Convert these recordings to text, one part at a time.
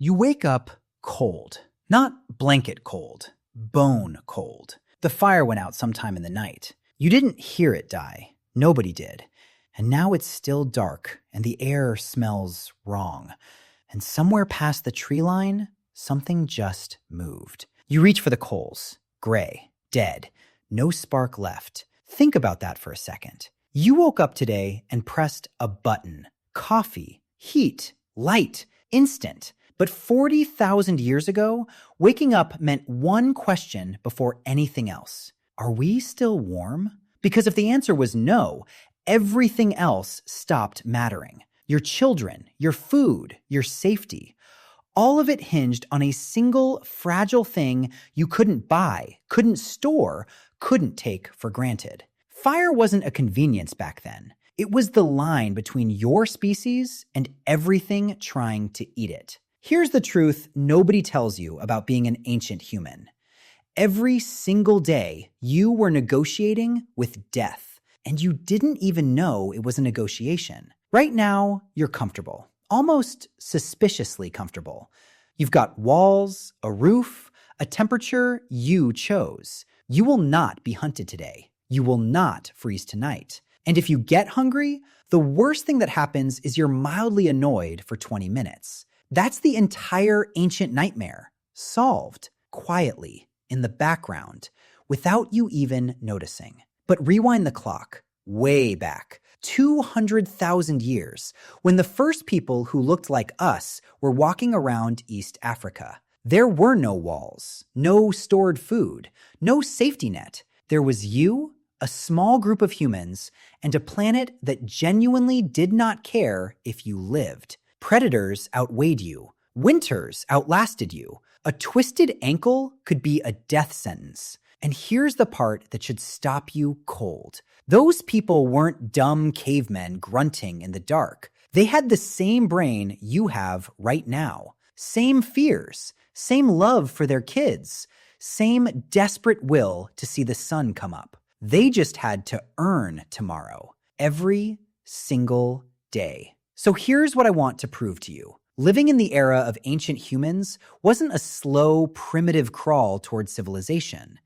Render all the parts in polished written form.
You wake up cold. Not blanket cold, bone cold. The fire went out sometime in the night. You didn't hear it die. Nobody did. And now it's still dark, and the air smells wrong. And somewhere past the tree line, something just moved. You reach for the coals. Gray. Dead. No spark left. Think about that for a second. You woke up today and pressed a button. Coffee. Heat. Light. Instant. But 40,000 years ago, waking up meant one question before anything else. Are we still warm? Because if the answer was no, everything else stopped mattering. Your children, your food, your safety. All of it hinged on a single fragile thing you couldn't buy, couldn't store, couldn't take for granted. Fire wasn't a convenience back then. It was the line between your species and everything trying to eat it. Here's the truth nobody tells you about being an ancient human. Every single day, you were negotiating with death, and you didn't even know it was a negotiation. Right now, you're comfortable, almost suspiciously comfortable. You've got walls, a roof, a temperature you chose. You will not be hunted today. You will not freeze tonight. And if you get hungry, the worst thing that happens is you're mildly annoyed for 20 minutes. That's the entire ancient nightmare, solved quietly in the background without you even noticing. But rewind the clock way back, 200,000 years, when the first people who looked like us were walking around East Africa. There were no walls, no stored food, no safety net. There was you, a small group of humans, and a planet that genuinely did not care if you lived. Predators outweighed you. Winters outlasted you. A twisted ankle could be a death sentence. And here's the part that should stop you cold. Those people weren't dumb cavemen grunting in the dark. They had the same brain you have right now. Same fears. Same love for their kids. Same desperate will to see the sun come up. They just had to earn tomorrow. Every single day. So here's what I want to prove to you. Living in the era of ancient humans wasn't a slow, primitive crawl towards civilization.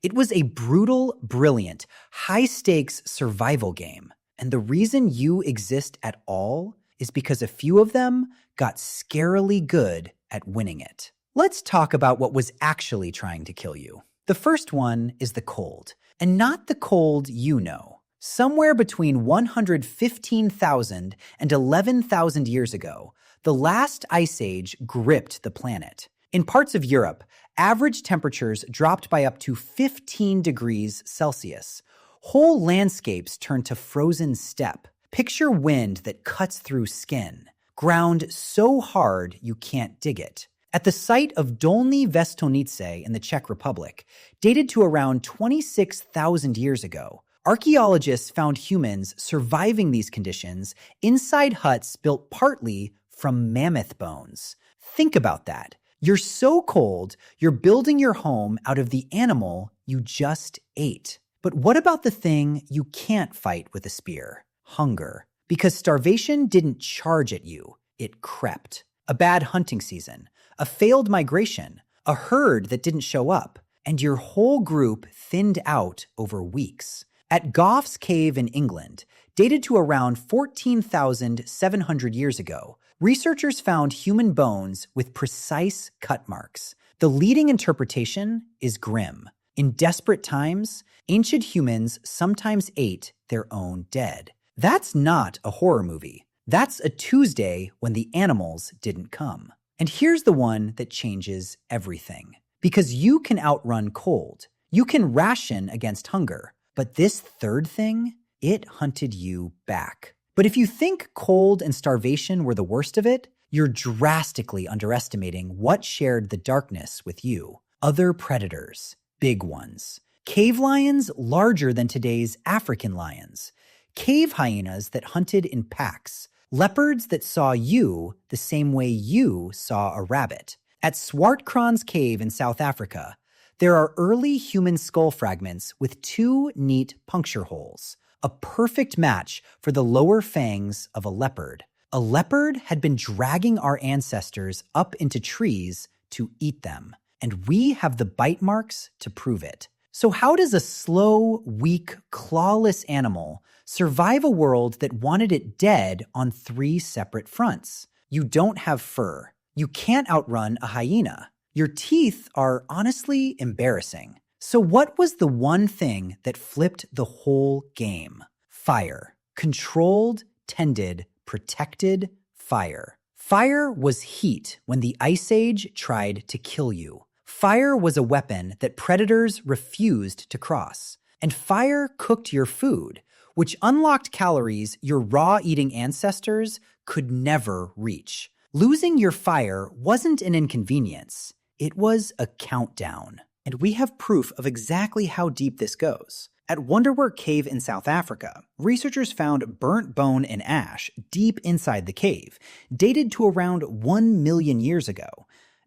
It was a brutal, brilliant, high-stakes survival game. And the reason you exist at all is because a few of them got scarily good at winning it. Let's talk about what was actually trying to kill you. The first one is the cold, and not the cold you know. Somewhere between 115,000 and 11,000 years ago, the last ice age gripped the planet. In parts of Europe, average temperatures dropped by up to 15 degrees Celsius. Whole landscapes turned to frozen steppe. Picture wind that cuts through skin. Ground so hard you can't dig it. At the site of Dolní Věstonice in the Czech Republic, dated to around 26,000 years ago, archaeologists found humans surviving these conditions inside huts built partly from mammoth bones. Think about that. You're so cold, you're building your home out of the animal you just ate. But what about the thing you can't fight with a spear? Hunger. Because starvation didn't charge at you, it crept. A bad hunting season, a failed migration, a herd that didn't show up, and your whole group thinned out over weeks. At Goff's Cave in England, dated to around 14,700 years ago, researchers found human bones with precise cut marks. The leading interpretation is grim. In desperate times, ancient humans sometimes ate their own dead. That's not a horror movie. That's a Tuesday when the animals didn't come. And here's the one that changes everything. Because you can outrun cold. You can ration against hunger. But this third thing, it hunted you back. But if you think cold and starvation were the worst of it, you're drastically underestimating what shared the darkness with you. Other predators, big ones. Cave lions larger than today's African lions. Cave hyenas that hunted in packs. Leopards that saw you the same way you saw a rabbit. At Swartkrans Cave in South Africa, there are early human skull fragments with two neat puncture holes, a perfect match for the lower fangs of a leopard. A leopard had been dragging our ancestors up into trees to eat them, and we have the bite marks to prove it. So how does a slow, weak, clawless animal survive a world that wanted it dead on 3 separate fronts? You don't have fur. You can't outrun a hyena. Your teeth are honestly embarrassing. So what was the one thing that flipped the whole game? Fire. Controlled, tended, protected fire. Fire was heat when the Ice Age tried to kill you. Fire was a weapon that predators refused to cross. And fire cooked your food, which unlocked calories your raw-eating ancestors could never reach. Losing your fire wasn't an inconvenience. It was a countdown. And we have proof of exactly how deep this goes. At Wonderwerk Cave in South Africa, researchers found burnt bone and ash deep inside the cave, dated to around 1 million years ago.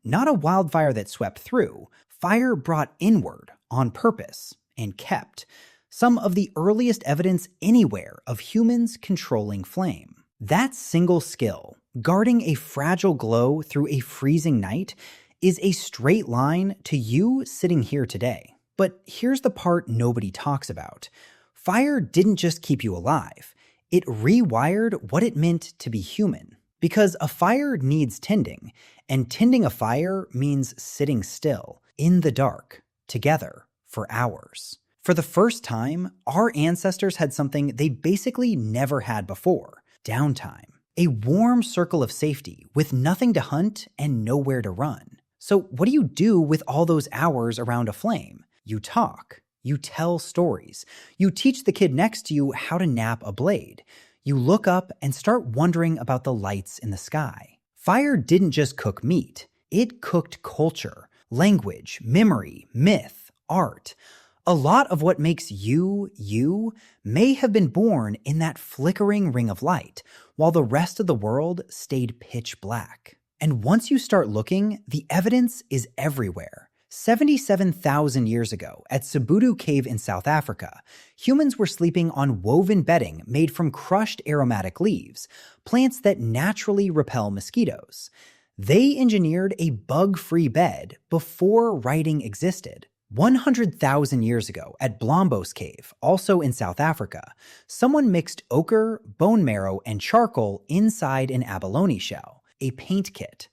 Not a wildfire that swept through, fire brought inward on purpose and kept. Some of the earliest evidence anywhere of humans controlling flame. That single skill, guarding a fragile glow through a freezing night, is a straight line to you sitting here today. But here's the part nobody talks about. Fire didn't just keep you alive. It rewired what it meant to be human. Because a fire needs tending, and tending a fire means sitting still, in the dark, together, for hours. For the first time, our ancestors had something they basically never had before: downtime. A warm circle of safety with nothing to hunt and nowhere to run. So what do you do with all those hours around a flame? You talk. You tell stories. You teach the kid next to you how to nap a blade. You look up and start wondering about the lights in the sky. Fire didn't just cook meat. It cooked culture, language, memory, myth, art. A lot of what makes you, may have been born in that flickering ring of light, while the rest of the world stayed pitch black. And once you start looking, the evidence is everywhere. 77,000 years ago, at Sibudu Cave in South Africa, humans were sleeping on woven bedding made from crushed aromatic leaves, plants that naturally repel mosquitoes. They engineered a bug-free bed before writing existed. 100,000 years ago, at Blombos Cave, also in South Africa, someone mixed ochre, bone marrow, and charcoal inside an abalone shell, a paint kit.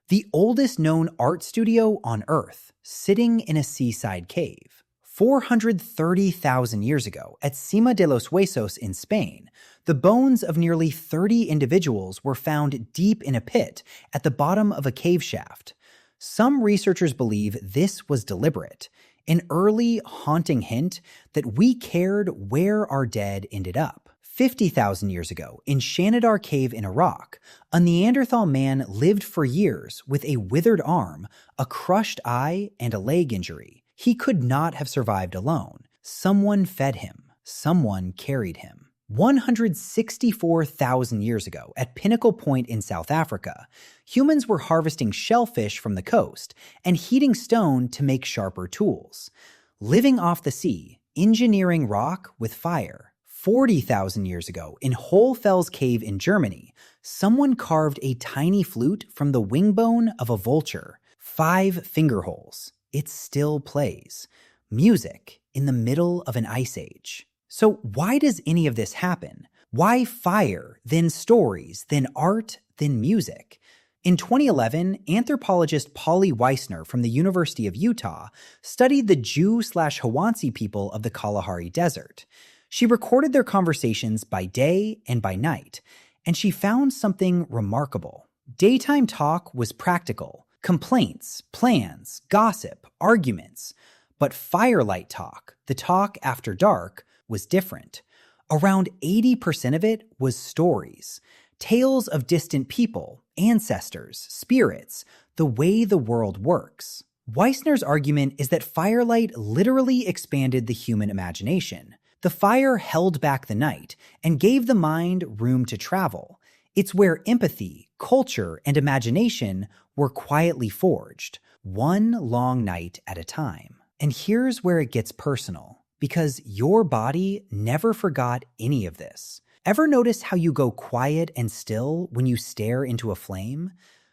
The oldest known art studio on Earth, sitting in a seaside cave. 430,000 years ago, at Cima de los Huesos in Spain, the bones of nearly 30 individuals were found deep in a pit at the bottom of a cave shaft. Some researchers believe this was deliberate, an early, haunting hint that we cared where our dead ended up. 50,000 years ago, in Shanidar Cave in Iraq, a Neanderthal man lived for years with a withered arm, a crushed eye, and a leg injury. He could not have survived alone. Someone fed him. Someone carried him. 164,000 years ago, at Pinnacle Point in South Africa, humans were harvesting shellfish from the coast and heating stone to make sharper tools. Living off the sea, engineering rock with fire. 40,000 years ago, in Hohle Fels Cave in Germany, someone carved a tiny flute from the wing bone of a vulture. 5 finger holes. It still plays. Music in the middle of an ice age. So why does any of this happen? Why fire, then stories, then art, then music? In 2011, anthropologist Polly Weissner from the University of Utah studied the Jew/Hawansi people of the Kalahari Desert. She recorded their conversations by day and by night, and she found something remarkable. Daytime talk was practical, complaints, plans, gossip, arguments. But firelight talk, the talk after dark, was different. Around 80% of it was stories, tales of distant people, ancestors, spirits, the way the world works. Weissner's argument is that firelight literally expanded the human imagination. The fire held back the night and gave the mind room to travel. It's where empathy, culture, and imagination were quietly forged, one long night at a time. And here's where it gets personal, because your body never forgot any of this. Ever notice how you go quiet and still when you stare into a flame?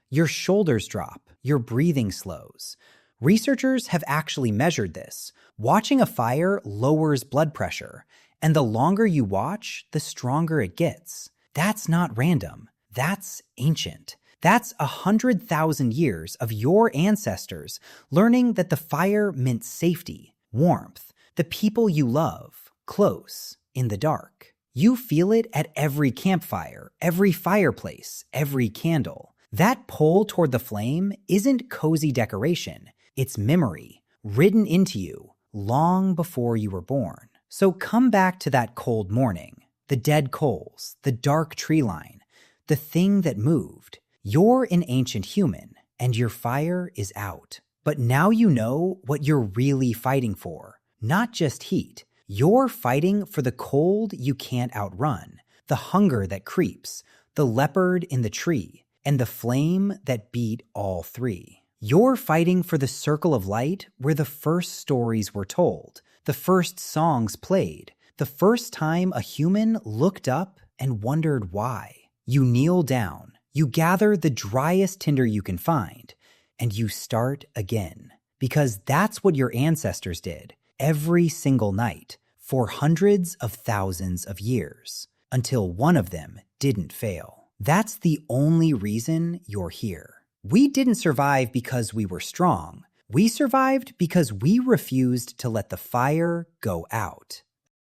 Your shoulders drop, your breathing slows. Researchers have actually measured this. Watching a fire lowers blood pressure, and the longer you watch, the stronger it gets. That's not random. That's ancient. That's 100,000 years of your ancestors learning that the fire meant safety, warmth, the people you love, close, in the dark. You feel it at every campfire, every fireplace, every candle. That pull toward the flame isn't cozy decoration. It's memory, written into you long before you were born. So come back to that cold morning, the dead coals, the dark tree line, the thing that moved. You're an ancient human, and your fire is out. But now you know what you're really fighting for. Not just heat. You're fighting for the cold you can't outrun, the hunger that creeps, the leopard in the tree, and the flame that beat all three. You're fighting for the circle of light where the first stories were told, the first songs played, the first time a human looked up and wondered why. You kneel down, you gather the driest tinder you can find, and you start again. Because that's what your ancestors did every single night for hundreds of thousands of years, until one of them didn't fail. That's the only reason you're here. We didn't survive because we were strong. We survived because we refused to let the fire go out.